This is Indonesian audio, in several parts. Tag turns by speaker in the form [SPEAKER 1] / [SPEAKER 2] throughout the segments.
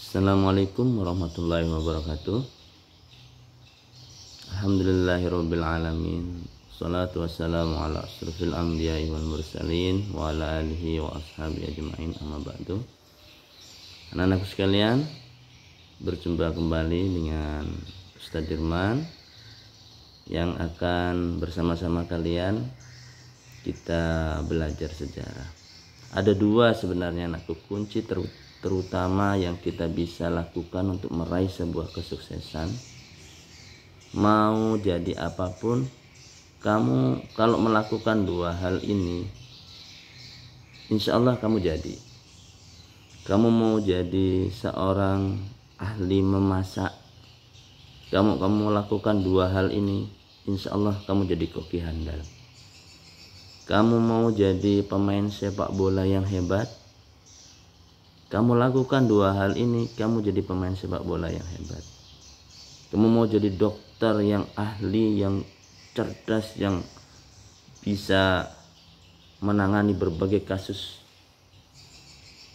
[SPEAKER 1] Assalamualaikum warahmatullahi wabarakatuh. Alhamdulillahirabbil alamin. Shalatu wassalamu ala asyrofil anbiya'i wal mursalin wa ala alihi wa ashabihi ajma'in, amma ba'du. Anak-anakku sekalian, berjumpa kembali dengan Ustaz Dirman yang akan bersama-sama kalian kita belajar sejarah. Ada dua sebenarnya anakku kunci terutama yang kita bisa lakukan untuk meraih sebuah kesuksesan. Mau jadi apapun, kamu kalau melakukan dua hal ini, insya Allah kamu jadi. Kamu mau jadi seorang ahli memasak, kamu lakukan dua hal ini, insya Allah kamu jadi koki handal. Kamu mau jadi pemain sepak bola yang hebat, kamu lakukan dua hal ini, kamu jadi pemain sepak bola yang hebat. Kamu mau jadi dokter yang ahli, yang cerdas, yang bisa menangani berbagai kasus,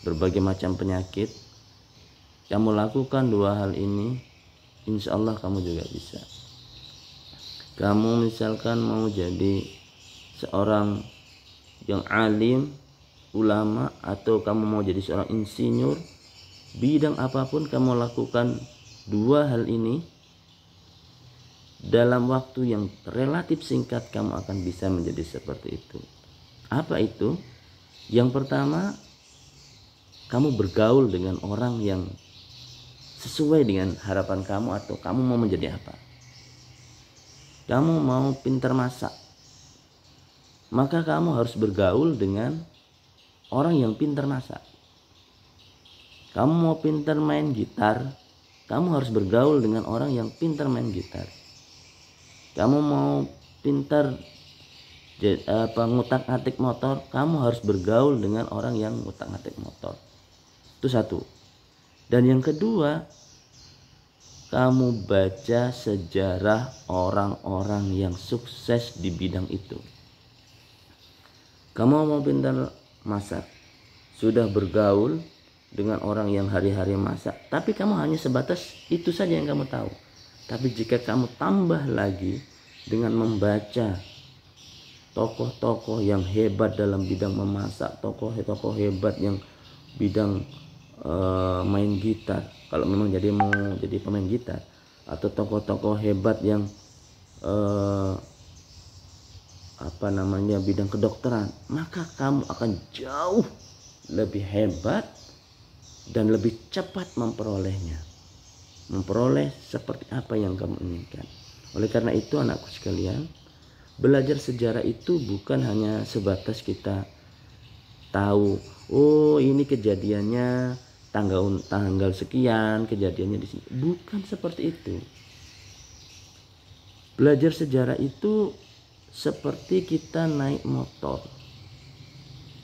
[SPEAKER 1] berbagai macam penyakit. Kamu lakukan dua hal ini, insya Allah kamu juga bisa. Kamu misalkan mau jadi seorang yang alim, ulama, atau kamu mau jadi seorang insinyur, bidang apapun kamu lakukan dua hal ini dalam waktu yang relatif singkat, kamu akan bisa menjadi seperti itu. Apa itu? Yang pertama, kamu bergaul dengan orang yang sesuai dengan harapan kamu, atau kamu mau menjadi apa. Kamu mau pintar masak, maka kamu harus bergaul dengan orang yang pintar masak. Kamu mau pintar main gitar, kamu harus bergaul dengan orang yang pintar main gitar. Kamu mau pintar ngutak-ngatik motor, kamu harus bergaul dengan orang yang ngutak-ngatik motor. Itu satu. Dan yang kedua, kamu baca sejarah orang-orang yang sukses di bidang itu. Kamu mau pintar masak, sudah bergaul dengan orang yang hari-hari masak, tapi kamu hanya sebatas itu saja yang kamu tahu. Tapi jika kamu tambah lagi dengan membaca tokoh-tokoh yang hebat dalam bidang memasak, tokoh-tokoh hebat yang bidang main gitar, kalau memang mau jadi pemain gitar, atau tokoh-tokoh hebat yang bidang kedokteran, maka kamu akan jauh lebih hebat dan lebih cepat memperoleh seperti apa yang kamu inginkan. Oleh karena itu anakku sekalian, belajar sejarah itu bukan hanya sebatas kita tahu, oh ini kejadiannya tanggal sekian, kejadiannya di sini. Bukan seperti itu. Belajar sejarah itu seperti kita naik motor.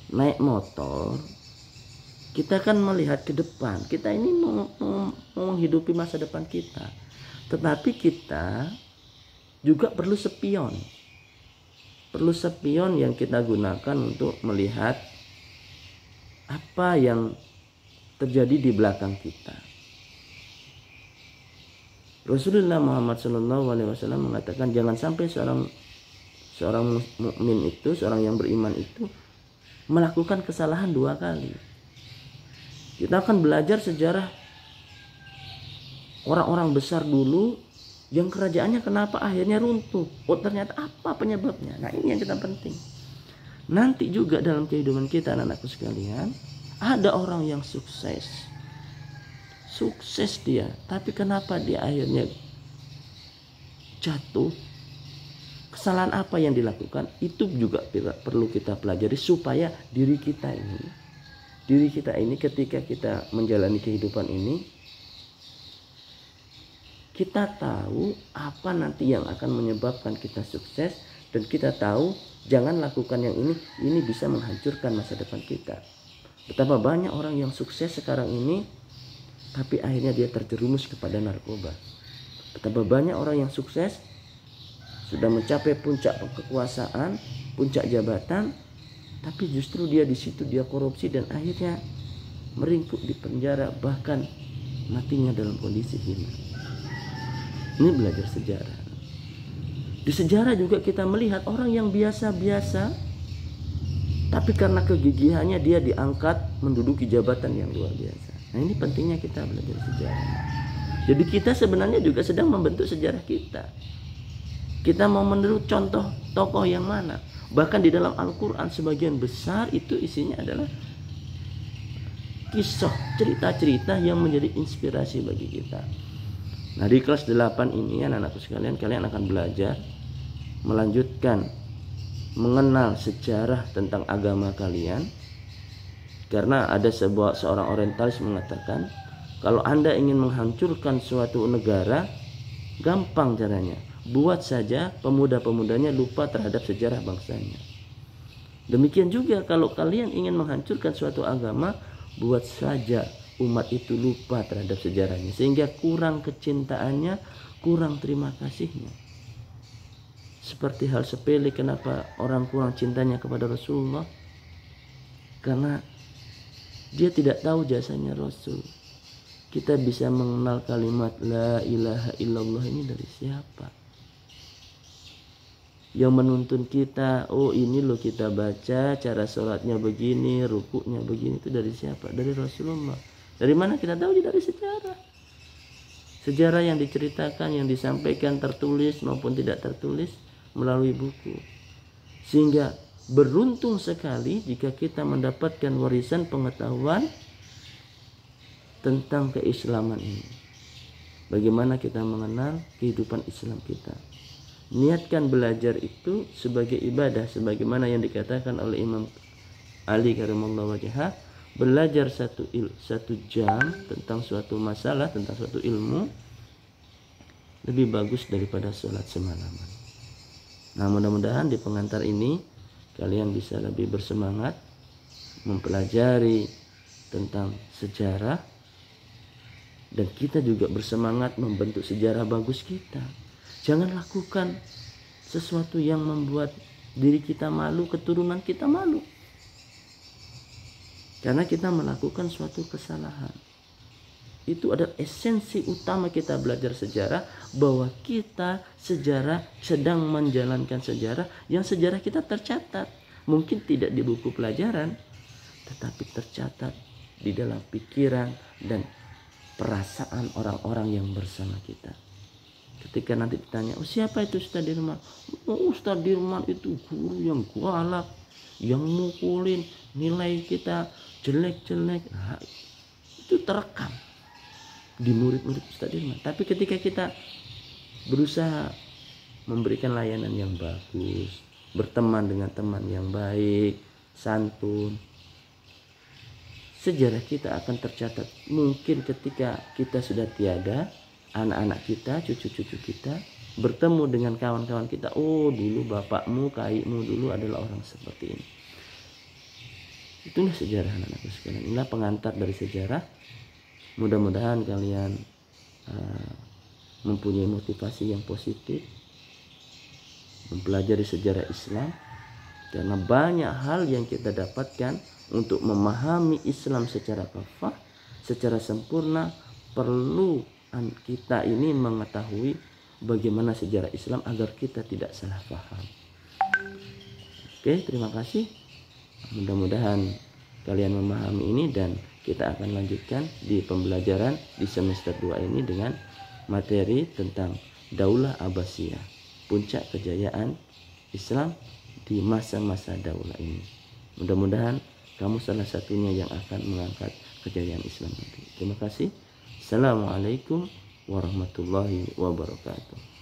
[SPEAKER 1] Naik motor, kita kan melihat ke depan. Kita ini mau menghidupi masa depan kita. Tetapi kita juga perlu spion. Perlu spion yang kita gunakan untuk melihat apa yang terjadi di belakang kita. Rasulullah Muhammad SAW mengatakan, jangan sampai seorang mukmin itu, seorang yang beriman itu melakukan kesalahan dua kali. Kita akan belajar sejarah orang-orang besar dulu yang kerajaannya kenapa akhirnya runtuh. Oh ternyata apa penyebabnya. Nah ini yang kita penting. Nanti juga dalam kehidupan kita anak-anakku sekalian, ada orang yang sukses dia, tapi kenapa dia akhirnya jatuh? Kesalahan apa yang dilakukan? Itu juga perlu kita pelajari supaya diri kita ini ketika kita menjalani kehidupan ini, kita tahu apa nanti yang akan menyebabkan kita sukses, dan kita tahu jangan lakukan yang ini bisa menghancurkan masa depan kita. Betapa banyak orang yang sukses sekarang ini, tapi akhirnya dia terjerumus kepada narkoba. Betapa banyak orang yang sukses sudah mencapai puncak kekuasaan, puncak jabatan, tapi justru dia di situ dia korupsi dan akhirnya meringkuk di penjara, bahkan matinya dalam kondisi hina. Ini belajar sejarah. Di sejarah juga kita melihat orang yang biasa-biasa, tapi karena kegigihannya dia diangkat menduduki jabatan yang luar biasa. Nah, ini pentingnya kita belajar sejarah. Jadi kita sebenarnya juga sedang membentuk sejarah kita. Kita mau meniru contoh tokoh yang mana? Bahkan di dalam Al-Quran sebagian besar itu isinya adalah kisah, cerita-cerita yang menjadi inspirasi bagi kita. Nah, di kelas 8 ini anak-anakku sekalian, kalian akan belajar melanjutkan mengenal sejarah tentang agama kalian. Karena ada seorang orientalis mengatakan, kalau Anda ingin menghancurkan suatu negara, gampang caranya. Buat saja pemuda-pemudanya lupa terhadap sejarah bangsanya. Demikian juga kalau kalian ingin menghancurkan suatu agama, buat saja umat itu lupa terhadap sejarahnya, sehingga kurang kecintaannya, kurang terima kasihnya. Seperti hal sepele, kenapa orang kurang cintanya kepada Rasulullah? Karena dia tidak tahu jasanya Rasul. Kita bisa mengenal kalimat la ilaha illallah ini dari siapa? Yang menuntun kita, oh ini loh kita baca, cara sholatnya begini, rukuknya begini, itu dari siapa? Dari Rasulullah. Dari mana kita tahu? Dari sejarah. Sejarah yang diceritakan, yang disampaikan tertulis maupun tidak tertulis melalui buku. Sehingga beruntung sekali jika kita mendapatkan warisan pengetahuan tentang keislaman ini. Bagaimana kita mengenal kehidupan Islam kita. Niatkan belajar itu sebagai ibadah, sebagaimana yang dikatakan oleh Imam Ali karamallahu wajhah, belajar satu jam tentang suatu masalah, tentang suatu ilmu lebih bagus daripada sholat semalaman. Nah, mudah-mudahan di pengantar ini kalian bisa lebih bersemangat mempelajari tentang sejarah, dan kita juga bersemangat membentuk sejarah bagus kita. Jangan lakukan sesuatu yang membuat diri kita malu, keturunan kita malu. Karena kita melakukan suatu kesalahan. Itu adalah esensi utama kita belajar sejarah, bahwa kita sejarah sedang menjalankan sejarah, yang sejarah kita tercatat. Mungkin tidak di buku pelajaran, tetapi tercatat di dalam pikiran dan perasaan orang-orang yang bersama kita. Ketika nanti ditanya, oh siapa itu Ustaz Dirman? Oh, Ustaz Dirman itu guru yang galak, yang mukulin, nilai kita jelek-jelek. Nah, itu terekam di murid-murid Ustaz Dirman. Tapi ketika kita berusaha memberikan layanan yang bagus, berteman dengan teman yang baik, santun, sejarah kita akan tercatat. Mungkin ketika kita sudah tiada, anak-anak kita, cucu-cucu kita bertemu dengan kawan-kawan kita, oh dulu bapakmu, kaikmu dulu adalah orang seperti ini. Itulah sejarah anak-anakku sekalian. Inilah pengantar dari sejarah. Mudah-mudahan kalian mempunyai motivasi yang positif mempelajari sejarah Islam, karena banyak hal yang kita dapatkan untuk memahami Islam secara kafah, secara sempurna. Perlu kita ini mengetahui bagaimana sejarah Islam agar kita tidak salah paham. Oke, terima kasih. Mudah-mudahan kalian memahami ini, dan kita akan lanjutkan di pembelajaran di semester 2 ini dengan materi tentang Daulah Abbasiyah, puncak kejayaan Islam di masa-masa daulah ini. Mudah-mudahan kamu salah satunya yang akan mengangkat kejayaan Islam nanti. Terima kasih. Assalamualaikum warahmatullahi wabarakatuh.